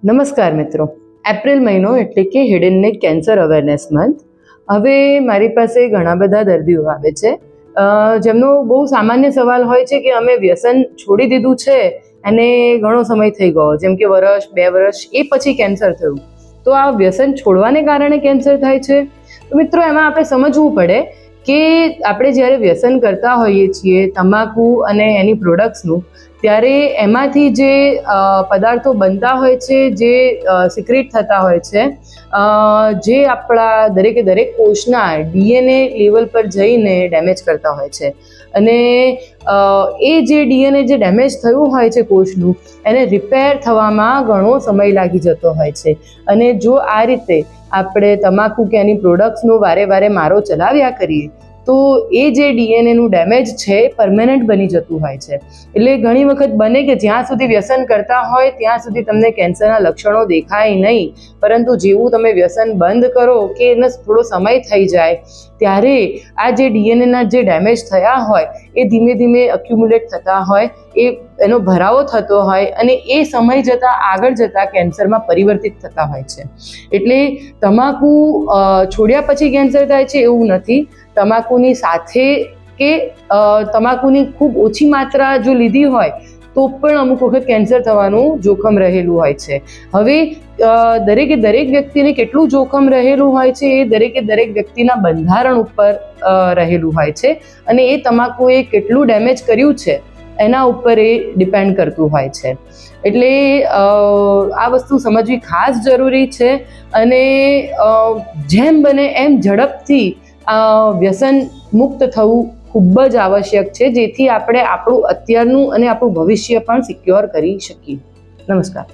નમસ્કાર મિત્રો, એપ્રિલ મહિનો એટલે કે head and neck cancer awareness month. હવે મારી પાસે ઘણા બધા દર્દીઓ આવે છે જેમનો બહુ સામાન્ય સવાલ હોય છે કે અમે વ્યસન છોડી દીધું છે અને ઘણો સમય થઈ ગયો, જેમ કે વર્ષ 2 વર્ષ એ પછી કેન્સર થયું. તો આ વ્યસન છોડવાને કારણે કેન્સર થાય છે. તો મિત્રો, એમાં આપણે સમજવું પડે કે આપણે જ્યારે વ્યસન કરતા હોઈએ છીએ તમાકુ અને એની પ્રોડક્ટ્સનું, ત્યારે એમાંથી જે પદાર્થો બનતા હોય છે, જે સિક્રેટ થતા હોય છે, જે આપણા દરેક કોષના ડીએનએ લેવલ પર જઈને ડેમેજ કરતા હોય છે. અને એ જે ડીએનએ જે ડેમેજ થયું હોય છે કોષનું, એને રિપેર થવામાં ઘણો સમય લાગી જતો હોય છે. અને જો આ રીતે આપણે તમાકુ કે એની પ્રોડક્ટ્સનો વારે વારે મારો ચલાવ્યા કરીએ તો એ જે ડીએનએનું ડેમેજ છે એ પરમેનન્ટ બની જતું હોય છે. એટલે ઘણી વખત બને કે જ્યાં સુધી વ્યસન કરતા હોય ત્યાં સુધી તમને કેન્સરના લક્ષણો દેખાય નહીં, પરંતુ જેવું તમે વ્યસન બંધ કરો કે એને થોડો સમય થઈ જાય ત્યારે આ જે ડીએનએના જે ડેમેજ થયા હોય એ ધીમે ધીમે અક્યુમ્યુલેટ થતા હોય, એનો ભરાવો થતો હોય અને એ સમય જતાં આગળ જતાં કેન્સરમાં પરિવર્તિત થતા હોય છે. એટલે તમાકુ છોડ્યા પછી કેન્સર થાય છે એવું નથી. તમાકુની સાથે કે તમાકુની ખૂબ ઓછી માત્રા જો લીધી હોય તો પણ અમુક વખત કેન્સર થવાનું જોખમ રહેલું હોય છે. હવે દરેક વ્યક્તિને કેટલું જોખમ રહેલું હોય છે એ દરેક વ્યક્તિના બંધારણ ઉપર રહેલું હોય છે અને એ તમાકુએ કેટલું ડેમેજ કર્યું છે એના ઉપર એ ડિપેન્ડ કરતું હોય છે. એટલે આ વસ્તુ સમજવી ખાસ જરૂરી છે અને જેમ બને એમ ઝડપથી વ્યસન મુક્ત થવું ખૂબ જ આવશ્યક છે, જેથી આપણે આપણું અત્યારનું અને આપણું ભવિષ્ય પણ સિક્યોર કરી શકીએ. નમસ્કાર.